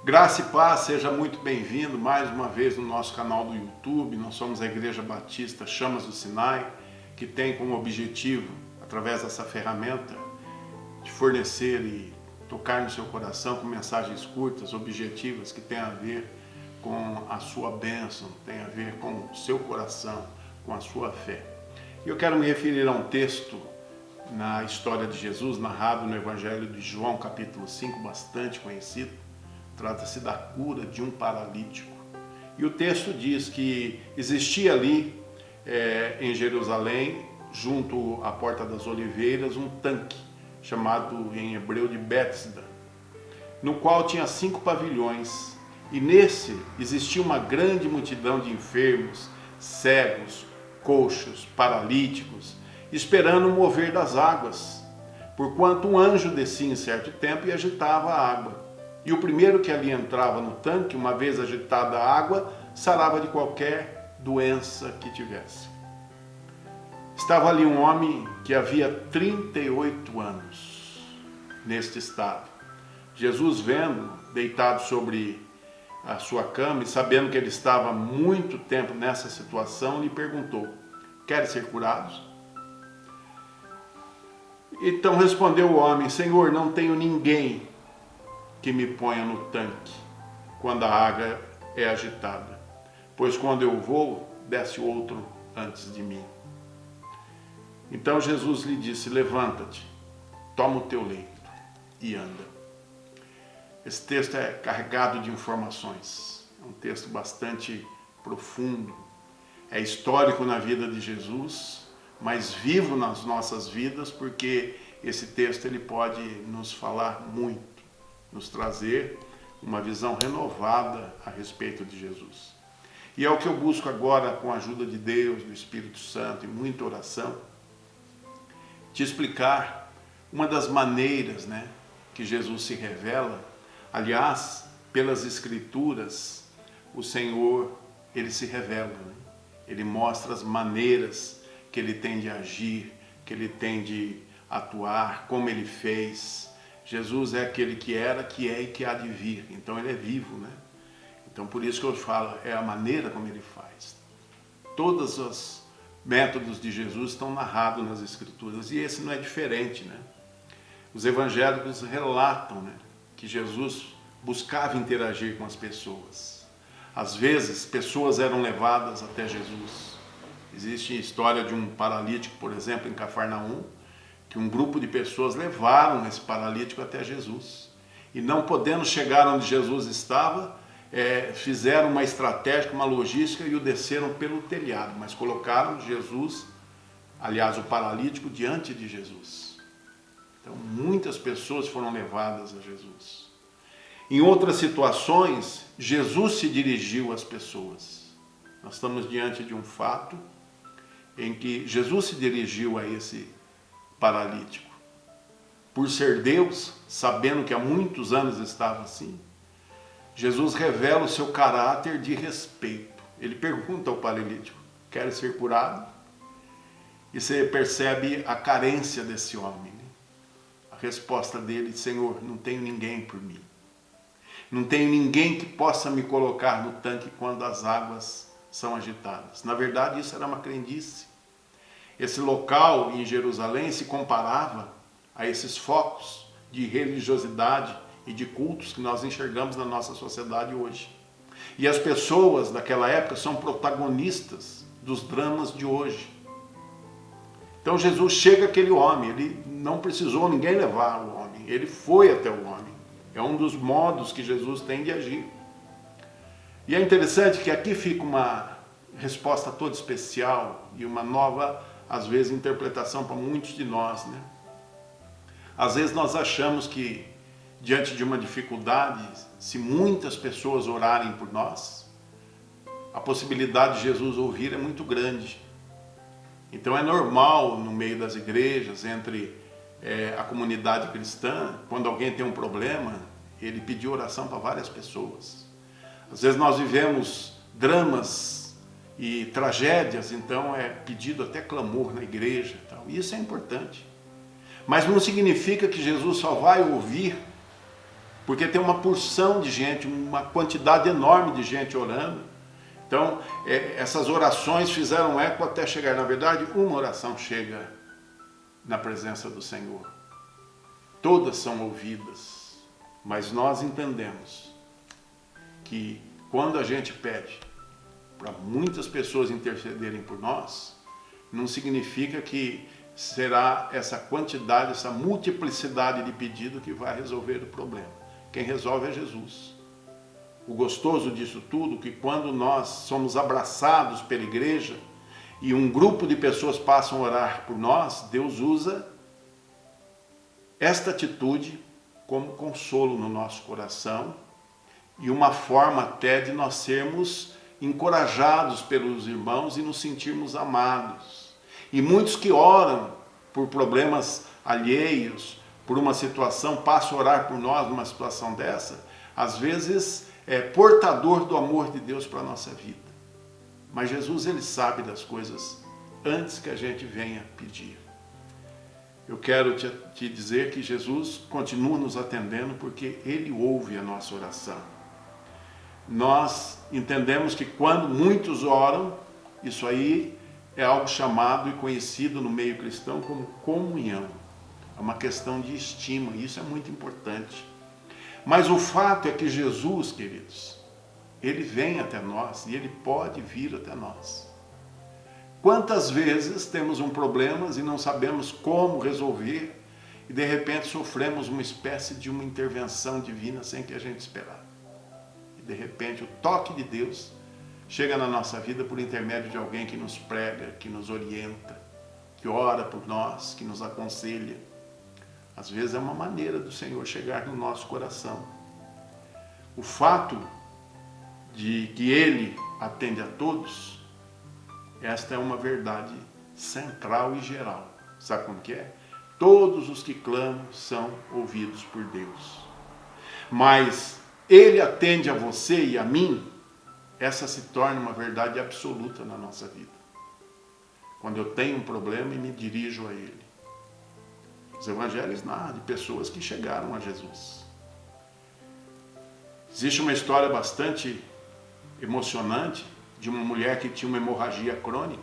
Graça e paz, seja muito bem-vindo mais uma vez no nosso canal do YouTube. Nós somos a Igreja Batista Chamas do Sinai, que tem como objetivo, através dessa ferramenta, de fornecer e tocar no seu coração com mensagens curtas, objetivas, que tem a ver com a sua bênção, tem a ver com o seu coração, com a sua fé. E eu quero me referir a um texto na história de Jesus, narrado no Evangelho de João, capítulo 5, bastante conhecido. Trata-se da cura de um paralítico. E o texto diz que existia ali, em Jerusalém, junto à Porta das Oliveiras, um tanque, chamado em hebreu de Bethesda, no qual tinha 5 pavilhões. E nesse existia uma grande multidão de enfermos, cegos, coxos, paralíticos, esperando o mover das águas, porquanto um anjo descia em certo tempo e agitava a água. E o primeiro que ali entrava no tanque, uma vez agitada a água, sarava de qualquer doença que tivesse. Estava ali um homem que havia 38 anos neste estado. Jesus, vendo, deitado sobre a sua cama e sabendo que ele estava há muito tempo nessa situação, lhe perguntou: quer ser curado? Então respondeu o homem: Senhor, não tenho ninguém que me ponha no tanque quando a água é agitada, pois quando eu vou, desce outro antes de mim. Então Jesus lhe disse: levanta-te, toma o teu leito e anda. Esse texto é carregado de informações, é um texto bastante profundo, é histórico na vida de Jesus, mas vivo nas nossas vidas, porque esse texto ele pode nos falar muito, nos trazer uma visão renovada a respeito de Jesus. E é o que eu busco agora, com a ajuda de Deus, do Espírito Santo e muita oração, te explicar uma das maneiras, que Jesus se revela. Aliás, pelas Escrituras, o Senhor, ele se revela, ele mostra as maneiras que ele tem de agir, que ele tem de atuar, como ele fez. Jesus é aquele que era, que é e que há de vir. Então ele é vivo, Então por isso que eu falo, é a maneira como ele faz. Todos os métodos de Jesus estão narrados nas Escrituras e esse não é diferente, Os evangélicos relatam, que Jesus buscava interagir com as pessoas. Às vezes, pessoas eram levadas até Jesus. Existe a história de um paralítico, por exemplo, em Cafarnaum, que um grupo de pessoas levaram esse paralítico até Jesus. E não podendo chegar onde Jesus estava, fizeram uma estratégia, uma logística e o desceram pelo telhado, mas colocaram Jesus, aliás, o paralítico, diante de Jesus. Então, muitas pessoas foram levadas a Jesus. Em outras situações, Jesus se dirigiu às pessoas. Nós estamos diante de um fato em que Jesus se dirigiu a esse paralítico. Por ser Deus, sabendo que há muitos anos estava assim, Jesus revela o seu caráter de respeito. Ele pergunta ao paralítico: quer ser curado? E você percebe a carência desse homem. A resposta dele: Senhor, não tenho ninguém por mim. Não tenho ninguém que possa me colocar no tanque quando as águas são agitadas. Na verdade, isso era uma crendice. Esse local em Jerusalém se comparava a esses focos de religiosidade e de cultos que nós enxergamos na nossa sociedade hoje. E as pessoas daquela época são protagonistas dos dramas de hoje. Então Jesus chega àquele homem, ele não precisou ninguém levar o homem, ele foi até o homem. É um dos modos que Jesus tem de agir. E é interessante que aqui fica uma resposta toda especial e uma nova, às vezes, interpretação para muitos de nós, Às vezes nós achamos que, diante de uma dificuldade, se muitas pessoas orarem por nós, a possibilidade de Jesus ouvir é muito grande. Então é normal, no meio das igrejas, entre a comunidade cristã, quando alguém tem um problema, ele pedir oração para várias pessoas. Às vezes nós vivemos dramas e tragédias, então é pedido até clamor na igreja. E isso é importante. Mas não significa que Jesus só vai ouvir porque tem uma porção de gente, uma quantidade enorme de gente orando. Então, essas orações fizeram eco até chegar. Na verdade, uma oração chega na presença do Senhor. Todas são ouvidas, mas nós entendemos que quando a gente pede para muitas pessoas intercederem por nós, não significa que será essa quantidade, essa multiplicidade de pedido que vai resolver o problema. Quem resolve é Jesus. O gostoso disso tudo é que quando nós somos abraçados pela igreja e um grupo de pessoas passam a orar por nós, Deus usa esta atitude como consolo no nosso coração e uma forma até de nós sermos encorajados pelos irmãos e nos sentirmos amados. E muitos que oram por problemas alheios, por uma situação, passam a orar por nós numa situação dessa, às vezes é portador do amor de Deus para a nossa vida. Mas Jesus, ele sabe das coisas antes que a gente venha pedir. Eu quero te dizer que Jesus continua nos atendendo porque ele ouve a nossa oração. Nós entendemos que quando muitos oram, isso aí é algo chamado e conhecido no meio cristão como comunhão. É uma questão de estima, e isso é muito importante. Mas o fato é que Jesus, queridos, ele vem até nós e ele pode vir até nós. Quantas vezes temos um problema e não sabemos como resolver e de repente sofremos uma espécie de uma intervenção divina sem que a gente esperar. E de repente o toque de Deus chega na nossa vida por intermédio de alguém que nos prega, que nos orienta, que ora por nós, que nos aconselha. Às vezes é uma maneira do Senhor chegar no nosso coração. O fato de que Ele atende a todos, esta é uma verdade central e geral. Sabe como que é? Todos os que clamam são ouvidos por Deus. Mas Ele atende a você e a mim, essa se torna uma verdade absoluta na nossa vida. Quando eu tenho um problema e me dirijo a Ele. Os evangelhos narram de pessoas que chegaram a Jesus. Existe uma história bastante emocionante de uma mulher que tinha uma hemorragia crônica.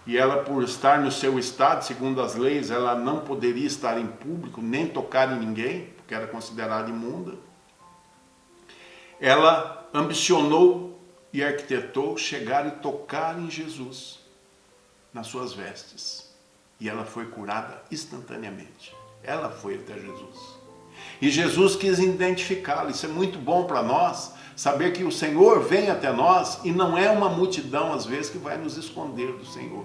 E ela, por estar no seu estado, segundo as leis, ela não poderia estar em público, nem tocar em ninguém, porque era considerada imunda. Ela ambicionou e arquitetou chegar e tocar em Jesus, nas suas vestes. E ela foi curada instantaneamente. Ela foi até Jesus. E Jesus quis identificá-la. Isso é muito bom para nós, saber que o Senhor vem até nós e não é uma multidão, às vezes, que vai nos esconder do Senhor.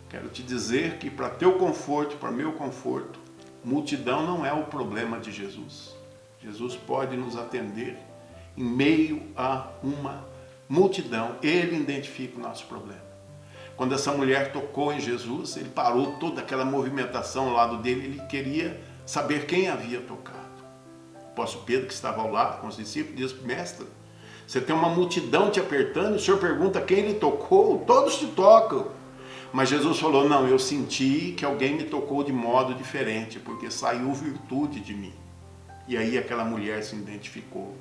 Quero te dizer que para teu conforto, para meu conforto, multidão não é o problema de Jesus. Jesus pode nos atender em meio a uma multidão. Ele identifica o nosso problema. Quando essa mulher tocou em Jesus, ele parou toda aquela movimentação ao lado dele, ele queria saber quem havia tocado. O apóstolo Pedro, que estava ao lado com os discípulos, disse: mestre, você tem uma multidão te apertando, o senhor pergunta quem ele tocou, todos te tocam. Mas Jesus falou: não, eu senti que alguém me tocou de modo diferente, porque saiu virtude de mim. E aí aquela mulher se identificou.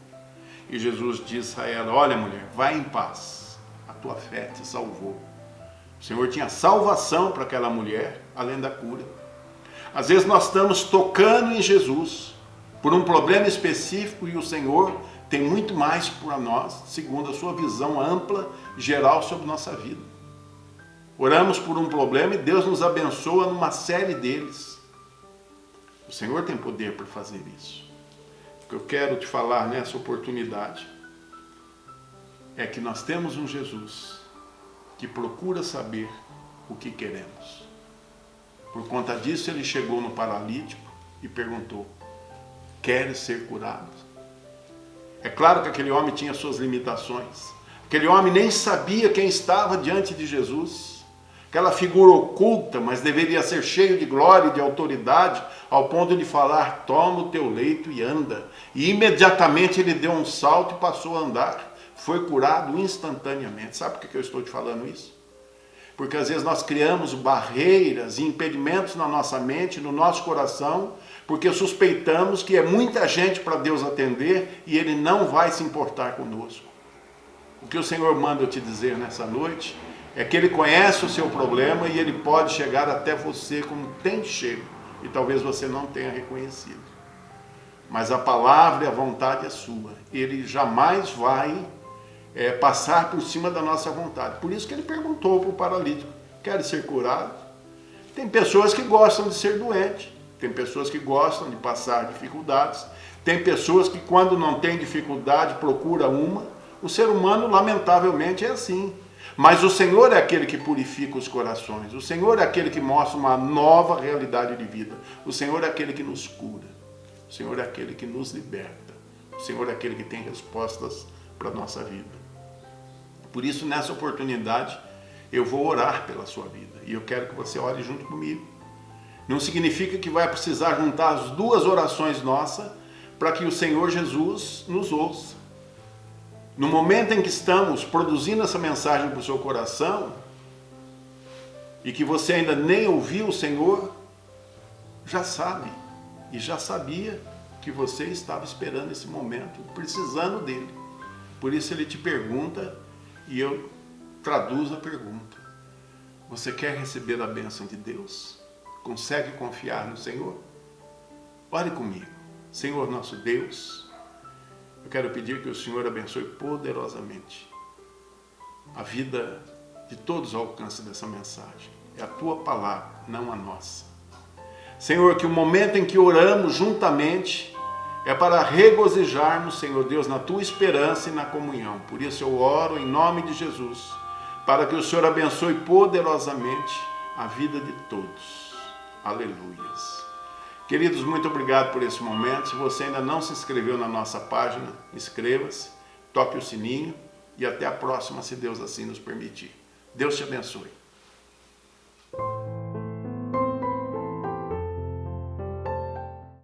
E Jesus disse a ela: olha, mulher, vai em paz, a tua fé te salvou. O Senhor tinha salvação para aquela mulher, além da cura. Às vezes nós estamos tocando em Jesus por um problema específico e o Senhor tem muito mais para nós, segundo a sua visão ampla, geral sobre nossa vida. Oramos por um problema e Deus nos abençoa numa série deles. O Senhor tem poder para fazer isso. O que eu quero te falar nessa oportunidade é que nós temos um Jesus que procura saber o que queremos. Por conta disso, ele chegou no paralítico e perguntou: queres ser curado? É claro que aquele homem tinha suas limitações. Aquele homem nem sabia quem estava diante de Jesus. Aquela figura oculta, mas deveria ser cheio de glória e de autoridade, ao ponto de falar: toma o teu leito e anda. E imediatamente ele deu um salto e passou a andar. Foi curado instantaneamente. Sabe por que eu estou te falando isso? Porque às vezes nós criamos barreiras e impedimentos na nossa mente, no nosso coração, porque suspeitamos que é muita gente para Deus atender e Ele não vai se importar conosco. O que o Senhor manda eu te dizer nessa noite é que Ele conhece o seu problema e Ele pode chegar até você como tem chego, e talvez você não tenha reconhecido. Mas a palavra e a vontade é sua. Ele jamais vai passar por cima da nossa vontade. Por isso que Ele perguntou para o paralítico: quer ser curado? Tem pessoas que gostam de ser doente, tem pessoas que gostam de passar dificuldades, tem pessoas que quando não tem dificuldade procura uma. O ser humano lamentavelmente é assim. Mas o Senhor é aquele que purifica os corações, o Senhor é aquele que mostra uma nova realidade de vida, o Senhor é aquele que nos cura, o Senhor é aquele que nos liberta, o Senhor é aquele que tem respostas para a nossa vida. Por isso, nessa oportunidade, eu vou orar pela sua vida e eu quero que você ore junto comigo. Não significa que vai precisar juntar as duas orações nossas para que o Senhor Jesus nos ouça. No momento em que estamos produzindo essa mensagem para o seu coração, e que você ainda nem ouviu o Senhor, já sabe, e já sabia que você estava esperando esse momento, precisando dele. Por isso Ele te pergunta, e eu traduzo a pergunta: você quer receber a bênção de Deus? Consegue confiar no Senhor? Ore comigo. Senhor nosso Deus, eu quero pedir que o Senhor abençoe poderosamente a vida de todos ao alcance dessa mensagem. É a Tua palavra, não a nossa. Senhor, que o momento em que oramos juntamente é para regozijarmos, Senhor Deus, na Tua esperança e na comunhão. Por isso eu oro em nome de Jesus, para que o Senhor abençoe poderosamente a vida de todos. Aleluias. Queridos, muito obrigado por esse momento. Se você ainda não se inscreveu na nossa página, inscreva-se, toque o sininho e até a próxima, se Deus assim nos permitir. Deus te abençoe.